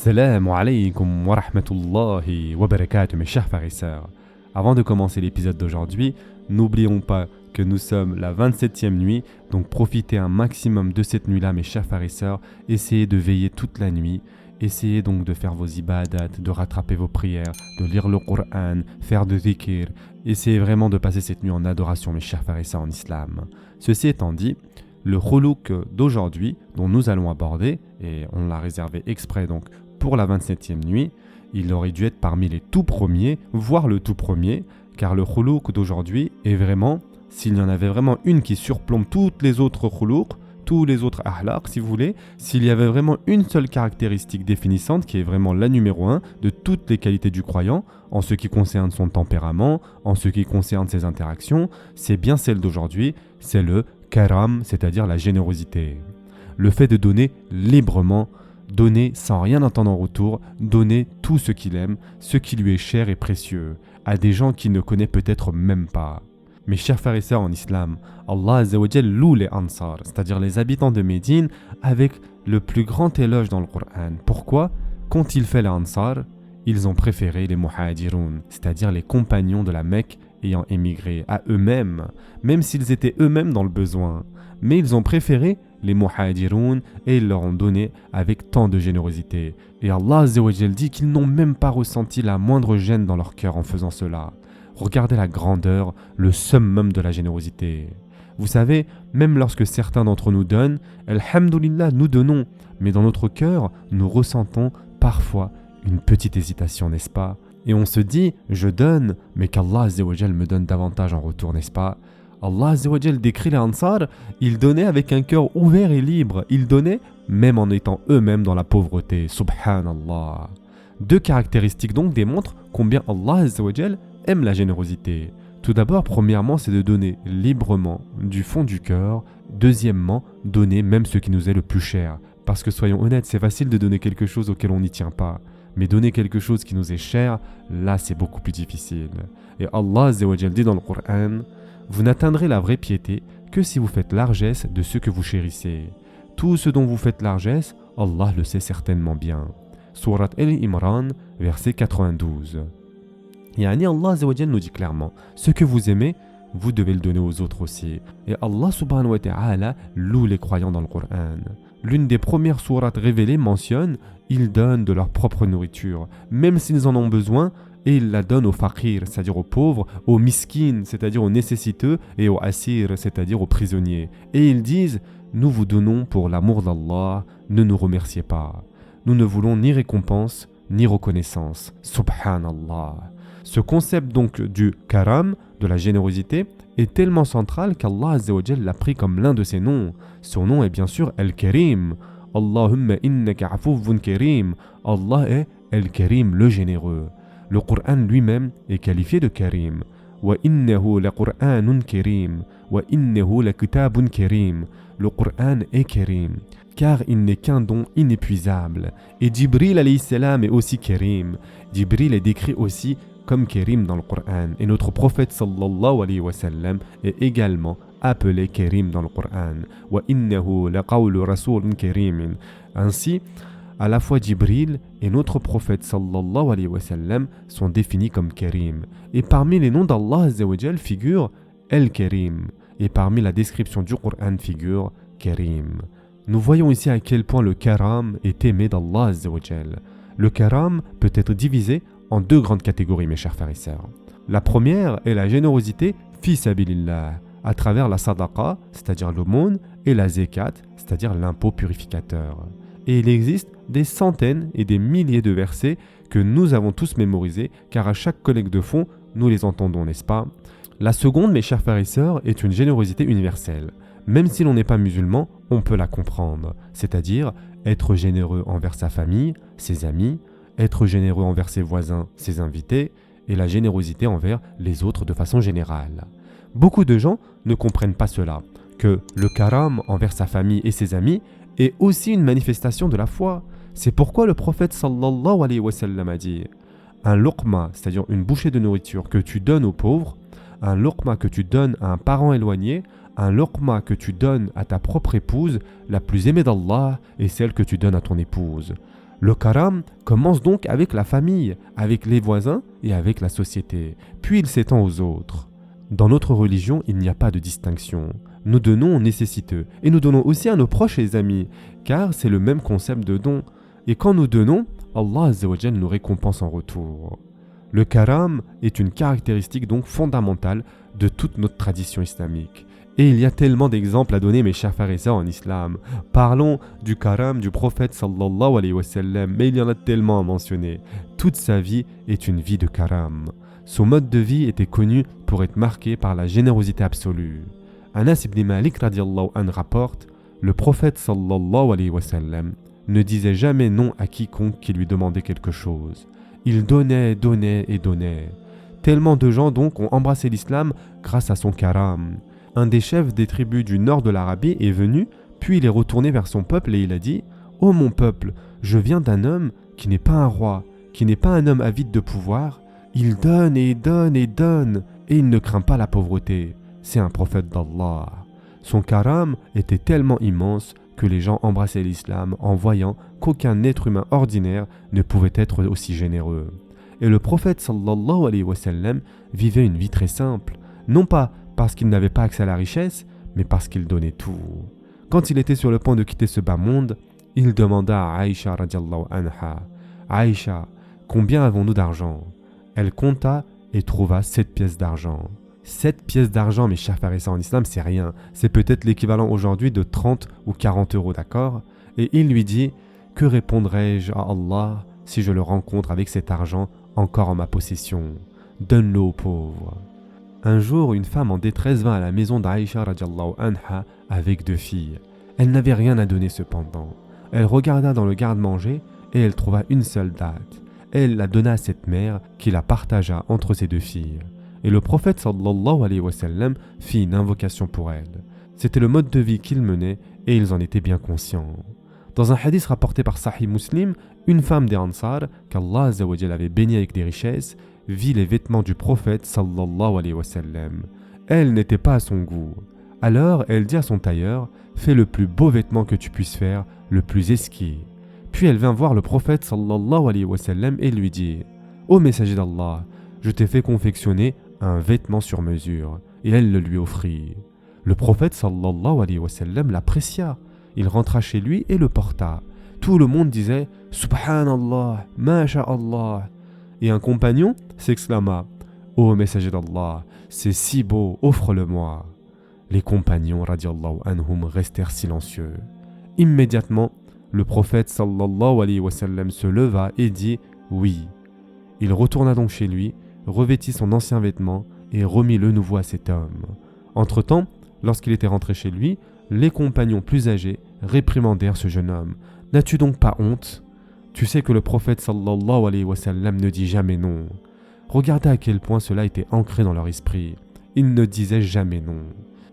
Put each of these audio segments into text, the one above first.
Assalamu alaikum wa rahmatullahi wa barakatuh, mes chers frères et sœurs. Avant de commencer l'épisode d'aujourd'hui, n'oublions pas que nous sommes la 27e nuit, donc profitez un maximum de cette nuit-là, mes chers frères et sœurs. Essayez de veiller toute la nuit. Essayez donc de faire vos ibadat, de rattraper vos prières, de lire le Coran, faire de dhikr. Essayez vraiment de passer cette nuit en adoration, mes chers frères et sœurs en islam. Ceci étant dit, le khoulouk d'aujourd'hui, dont nous allons aborder, et on l'a réservé exprès donc pour la 27e nuit, il aurait dû être parmi les tout premiers, voire le tout premier, car le khoulouk d'aujourd'hui est vraiment, s'il y en avait vraiment une qui surplombe toutes les autres khoulouks, tous les autres ahlaq si vous voulez, s'il y avait vraiment une seule caractéristique définissante qui est vraiment la numéro 1 de toutes les qualités du croyant, en ce qui concerne son tempérament, en ce qui concerne ses interactions, c'est bien celle d'aujourd'hui, c'est le karam, c'est-à-dire la générosité. Le fait de donner librement, donner sans rien attendre en retour, donner tout ce qu'il aime, ce qui lui est cher et précieux, à des gens qu'il ne connaît peut-être même pas. Mes chers frères et sœurs en islam, Allah Azza wa Jal loue les Ansar, c'est-à-dire les habitants de Médine, avec le plus grand éloge dans le Coran. Pourquoi ? Qu'ont-ils fait les Ansar ? Ils ont préféré les Muhajiroun, c'est-à-dire les compagnons de la Mecque ayant émigré à eux-mêmes, même s'ils étaient eux-mêmes dans le besoin. Mais ils ont préféré les Muhajiroun et ils leur ont donné avec tant de générosité. Et Allah Azza wa Jal dit qu'ils n'ont même pas ressenti la moindre gêne dans leur cœur en faisant cela. Regardez la grandeur, le summum de la générosité. Vous savez, même lorsque certains d'entre nous donnent, alhamdoulilah, nous donnons, mais dans notre cœur, nous ressentons parfois une petite hésitation, n'est-ce pas ? Et on se dit, je donne, mais qu'Allah Azza wa Jal me donne davantage en retour, n'est-ce pas ? Allah Azza wa Jal décrit les Ansar, ils donnaient avec un cœur ouvert et libre, ils donnaient même en étant eux-mêmes dans la pauvreté, subhanallah. Deux caractéristiques donc démontrent combien Allah Azza wa Jal aime la générosité. Tout d'abord, premièrement, c'est de donner librement, du fond du cœur. Deuxièmement, donner même ce qui nous est le plus cher. Parce que soyons honnêtes, c'est facile de donner quelque chose auquel on n'y tient pas. Mais donner quelque chose qui nous est cher, là c'est beaucoup plus difficile. Et Allah Azza wa Jal dit dans le Coran, vous n'atteindrez la vraie piété que si vous faites largesse de ce que vous chérissez. Tout ce dont vous faites largesse, Allah le sait certainement bien. Surat Al-Imran, verset 92. Yani Allah Azza wa Jal nous dit clairement, ce que vous aimez, vous devez le donner aux autres aussi. Et Allah subhanahu wa ta'ala loue les croyants dans le Coran. L'une des premières sourates révélées mentionne, ils donnent de leur propre nourriture, même s'ils en ont besoin, et ils la donnent aux faqirs, c'est-à-dire aux pauvres, aux miskines, c'est-à-dire aux nécessiteux, et aux asir, c'est-à-dire aux prisonniers. Et ils disent, nous vous donnons pour l'amour d'Allah, ne nous remerciez pas. Nous ne voulons ni récompense, ni reconnaissance. Subhanallah. Ce concept donc du karam, de la générosité, est tellement central qu'Allah Azza wa Jal l'a pris comme l'un de ses noms. Son nom est bien sûr Al-Karim. Allahumma innaka afuwwun karim. Allah est Al-Karim, le généreux. Le Coran lui-même est qualifié de Karim. Wa innahu la Qur'anun karim. Wa innahu la kitabun karim. Le Coran est Karim, car il n'est qu'un don inépuisable. Et Jibril alayhi salam est aussi Karim. Jibril est décrit aussi comme Karim dans le Coran. Et notre prophète sallallahu alayhi wa sallam est également appelé Karim dans le Coran. Wa innahu la qawlu rasulun karimin. Ainsi, à la fois Jibril et notre prophète sallallahu alayhi wa sallam sont définis comme Karim. Et parmi les noms d'Allah Azza wa Jal figure El-Karim. Et parmi la description du Coran figure Karim. Nous voyons ici à quel point le karam est aimé d'Allah Azza wa Jal. Le karam peut être divisé en deux grandes catégories, mes chers frères et sœurs. La première est la générosité fi sabilillah, à travers la sadaqa, c'est-à-dire l'aumône, et la zakat, c'est-à-dire l'impôt purificateur. Et il existe des centaines et des milliers de versets que nous avons tous mémorisés, car à chaque collecte de fonds, nous les entendons, n'est-ce pas ? La seconde, mes chers frères et sœurs, est une générosité universelle. Même si l'on n'est pas musulman, on peut la comprendre, c'est-à-dire être généreux envers sa famille, ses amis, être généreux envers ses voisins, ses invités, et la générosité envers les autres de façon générale. Beaucoup de gens ne comprennent pas cela, que le karam envers sa famille et ses amis est aussi une manifestation de la foi. C'est pourquoi le prophète sallallahu alayhi wa sallam a dit « Un luqma, c'est-à-dire une bouchée de nourriture que tu donnes aux pauvres, un luqma que tu donnes à un parent éloigné, un luqma que tu donnes à ta propre épouse, la plus aimée d'Allah est celle que tu donnes à ton épouse. Le karam commence donc avec la famille, avec les voisins et avec la société, puis il s'étend aux autres. Dans notre religion, il n'y a pas de distinction. Nous donnons aux nécessiteux et nous donnons aussi à nos proches et amis, car c'est le même concept de don. Et quand nous donnons, Allah Azza wa Jal nous récompense en retour. Le karam est une caractéristique donc fondamentale de toute notre tradition islamique. Et il y a tellement d'exemples à donner, mes chers frères et sœurs, en islam. Parlons du karam du prophète sallallahu alayhi wa sallam, mais il y en a tellement à mentionner. Toute sa vie est une vie de karam. Son mode de vie était connu pour être marqué par la générosité absolue. Anas ibn Malik radiallahu anhu rapporte, le prophète sallallahu alayhi wa sallam ne disait jamais non à quiconque qui lui demandait quelque chose. Il donnait, donnait et donnait. Tellement de gens donc ont embrassé l'islam grâce à son karam. Un des chefs des tribus du nord de l'Arabie est venu, puis il est retourné vers son peuple et il a dit « Ô mon peuple, je viens d'un homme qui n'est pas un roi, qui n'est pas un homme avide de pouvoir. Il donne et donne et donne, et il ne craint pas la pauvreté. C'est un prophète d'Allah. » Son karam était tellement immense que les gens embrassaient l'islam en voyant qu'aucun être humain ordinaire ne pouvait être aussi généreux. Et le prophète sallallahu alayhi wa sallam vivait une vie très simple, non pas parce qu'il n'avait pas accès à la richesse, mais parce qu'il donnait tout. Quand il était sur le point de quitter ce bas monde, il demanda à Aïcha radiallahu anha, « Aïcha, combien avons-nous d'argent ?» Elle compta et trouva 7 pièces d'argent. 7 pièces d'argent, mes chers frères et sœurs en islam, c'est rien. C'est peut-être l'équivalent aujourd'hui de 30 ou 40 euros, d'accord ? Et il lui dit, « Que répondrai-je à Allah si je le rencontre avec cet argent encore en ma possession ? Donne-le aux pauvres. » Un jour, une femme en détresse vint à la maison d'Aïcha radiallahu anha avec 2 filles. Elle n'avait rien à donner cependant. Elle regarda dans le garde-manger et elle trouva une seule date. Elle la donna à cette mère qui la partagea entre ses 2 filles. Et le prophète sallallahu alayhi wa sallam fit une invocation pour elle. C'était le mode de vie qu'ils menaient et ils en étaient bien conscients. Dans un hadith rapporté par Sahih Muslim, une femme des Ansar, qu'Allah Azza wa Jal avait béni avec des richesses, vit les vêtements du prophète sallallahu alayhi wa sallam. Elle n'était pas à son goût. Alors elle dit à son tailleur, « Fais le plus beau vêtement que tu puisses faire, le plus esquis. » Puis elle vint voir le prophète sallallahu alayhi wa sallam et lui dit, « Ô messager d'Allah, je t'ai fait confectionner un vêtement sur mesure. » Et elle le lui offrit. Le prophète sallallahu alayhi wa sallam l'apprécia. Il rentra chez lui et le porta. Tout le monde disait « Subhanallah, masha'Allah » Et un compagnon s'exclama « Ô messager d'Allah, c'est si beau, offre-le-moi » Les compagnons radiallahu anhum restèrent silencieux. Immédiatement, le prophète sallallahu alayhi wa sallam se leva et dit « Oui ». Il retourna donc chez lui, revêtit son ancien vêtement et remit le nouveau à cet homme. Entre-temps, lorsqu'il était rentré chez lui, les compagnons plus âgés réprimandèrent ce jeune homme. « N'as-tu donc pas honte ? Tu sais que le prophète sallallahu alayhi wa sallam ne dit jamais non. » Regardez à quel point cela était ancré dans leur esprit. Il ne disait jamais non.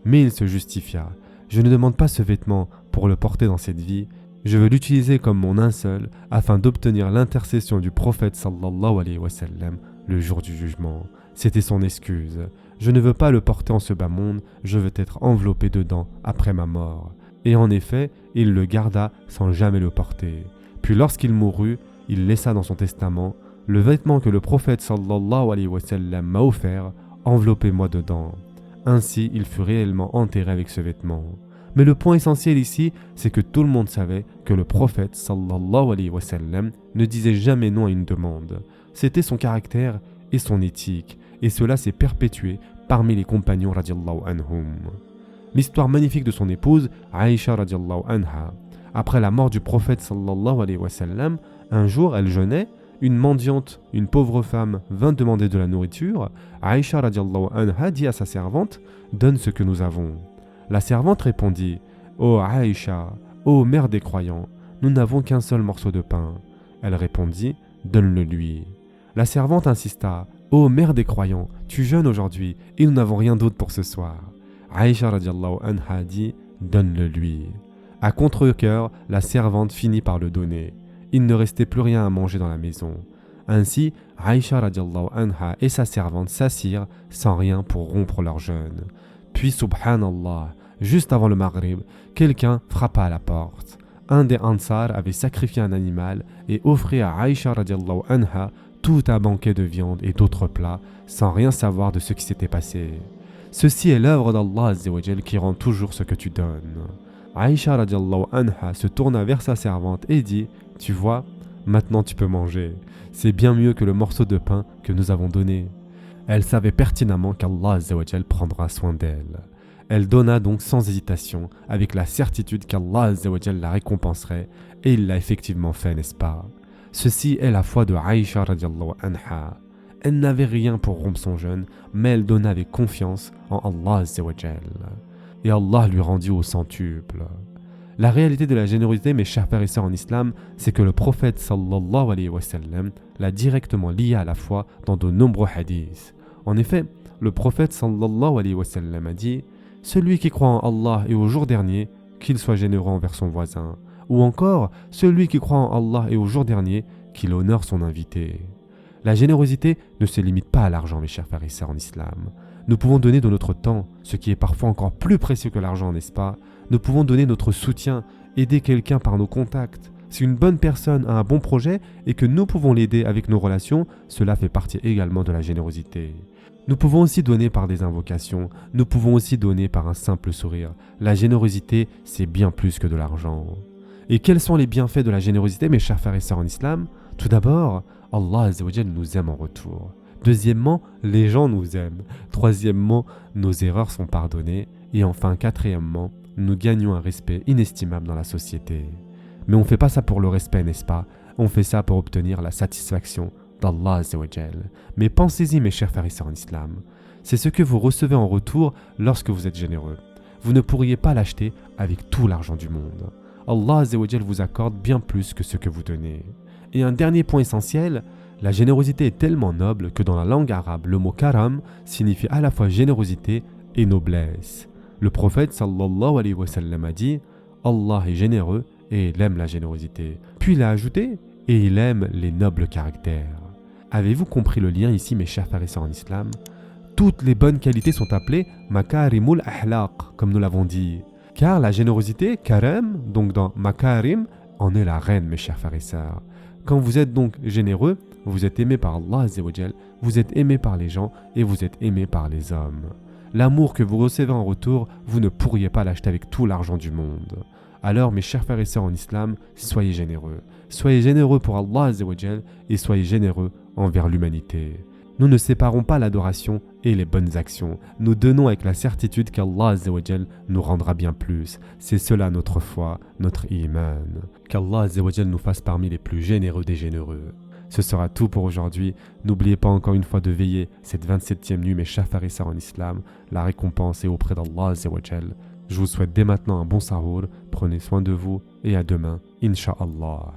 Mais il se justifia. « Je ne demande pas ce vêtement pour le porter dans cette vie. Je veux l'utiliser comme mon linceul afin d'obtenir l'intercession du prophète sallallahu alayhi wa sallam le jour du jugement. » C'était son excuse. « Je ne veux pas le porter en ce bas monde, je veux être enveloppé dedans après ma mort. » Et en effet, il le garda sans jamais le porter. Puis lorsqu'il mourut, il laissa dans son testament « Le vêtement que le prophète sallallahu alayhi wa sallam m'a offert, enveloppez-moi dedans. » Ainsi, il fut réellement enterré avec ce vêtement. Mais le point essentiel ici, c'est que tout le monde savait que le prophète sallallahu alayhi wa sallam ne disait jamais non à une demande. C'était son caractère et son éthique, et cela s'est perpétué parmi les compagnons radiallahu anhum. L'histoire magnifique de son épouse, Aïcha radiallahu anha. Après la mort du prophète sallallahu alayhi wa sallam, un jour elle jeûnait, une mendiante, une pauvre femme vint demander de la nourriture. Aïcha radiallahu anha dit à sa servante « Donne ce que nous avons ». La servante répondit « Ô Aïcha, ô mère des croyants, nous n'avons qu'un seul morceau de pain. » Elle répondit « Donne-le lui ». La servante insista « Ô mère des croyants, tu jeûnes aujourd'hui et nous n'avons rien d'autre pour ce soir. » Aïcha radiallahu anha dit « Donne-le lui ». À contre-cœur, la servante finit par le donner. Il ne restait plus rien à manger dans la maison. Ainsi, Aïcha radiallahu anha et sa servante s'assirent sans rien pour rompre leur jeûne. Puis, subhanallah, juste avant le maghrib, quelqu'un frappa à la porte. un des Ansar avait sacrifié un animal et offrait à Aïcha radiallahu anha tout un banquet de viande et d'autres plats, sans rien savoir de ce qui s'était passé. Ceci est l'œuvre d'Allah Azza wa Jal qui rend toujours ce que tu donnes. Aïcha radiallahu anha se tourna vers sa servante et dit « Tu vois, maintenant tu peux manger. C'est bien mieux que le morceau de pain que nous avons donné. » Elle savait pertinemment qu'Allah Azza wa Jal prendra soin d'elle. Elle donna donc sans hésitation, avec la certitude qu'Allah Azza wa Jal la récompenserait, et il l'a effectivement fait, n'est-ce pas? Ceci est la foi de Aïcha radiallahu anha. Elle n'avait rien pour rompre son jeûne, mais elle donna avec confiance en Allah Azza wa Jal. Et Allah lui rendit au centuple. La réalité de la générosité, mes chers frères et sœurs en islam, c'est que le prophète sallallahu alayhi wa sallam l'a directement lié à la foi dans de nombreux hadiths. En effet, le prophète sallallahu alayhi wa sallam a dit « Celui qui croit en Allah et au jour dernier, qu'il soit généreux envers son voisin. » Ou encore « Celui qui croit en Allah et au jour dernier, qu'il honore son invité. » La générosité ne se limite pas à l'argent, mes chers frères et sœurs en islam. Nous pouvons donner de notre temps, ce qui est parfois encore plus précieux que l'argent, n'est-ce pas? Nous pouvons donner notre soutien, aider quelqu'un par nos contacts. Si une bonne personne a un bon projet et que nous pouvons l'aider avec nos relations, cela fait partie également de la générosité. Nous pouvons aussi donner par des invocations, nous pouvons aussi donner par un simple sourire. La générosité, c'est bien plus que de l'argent. Et quels sont les bienfaits de la générosité, mes chers frères et sœurs en islam? Tout d'abord, Allah Azza wa Jal nous aime en retour. Deuxièmement, les gens nous aiment. Troisièmement, nos erreurs sont pardonnées. Et enfin, quatrièmement, nous gagnons un respect inestimable dans la société. Mais on ne fait pas ça pour le respect, n'est-ce pas? On fait ça pour obtenir la satisfaction d'Allah Azza wa Jal. Mais pensez-y, mes chers frères et sœurs en islam. C'est ce que vous recevez en retour lorsque vous êtes généreux. Vous ne pourriez pas l'acheter avec tout l'argent du monde. Allah Azza wa Jal vous accorde bien plus que ce que vous donnez. Et un dernier point essentiel, la générosité est tellement noble que dans la langue arabe, le mot karam signifie à la fois générosité et noblesse. Le prophète sallallahu alayhi wa sallam a dit « Allah est généreux et il aime la générosité ». Puis il a ajouté « et il aime les nobles caractères ». Avez-vous compris le lien ici, mes chers frères et sœurs en islam? Toutes les bonnes qualités sont appelées « makarimul ahlaq » comme nous l'avons dit. Car la générosité, karam, donc dans makarim, en est la reine, mes chers frères et sœurs. Quand vous êtes donc généreux, vous êtes aimé par Allah Azza wa Jal, vous êtes aimé par les gens et vous êtes aimé par les hommes. L'amour que vous recevez en retour, vous ne pourriez pas l'acheter avec tout l'argent du monde. Alors, mes chers frères et sœurs en islam, soyez généreux. Soyez généreux pour Allah Azza wa Jal et soyez généreux envers l'humanité. Nous ne séparons pas l'adoration et les bonnes actions. Nous donnons avec la certitude qu'Allah Azza wa Jal nous rendra bien plus. C'est cela notre foi, notre iman. Qu'Allah Azza wa Jal nous fasse parmi les plus généreux des généreux. Ce sera tout pour aujourd'hui. N'oubliez pas encore une fois de veiller cette 27e nuit, mes chers frères et sœurs en islam. La récompense est auprès d'Allah Azza wa Jal. Je vous souhaite dès maintenant un bon sahour. Prenez soin de vous et à demain, Inch'Allah.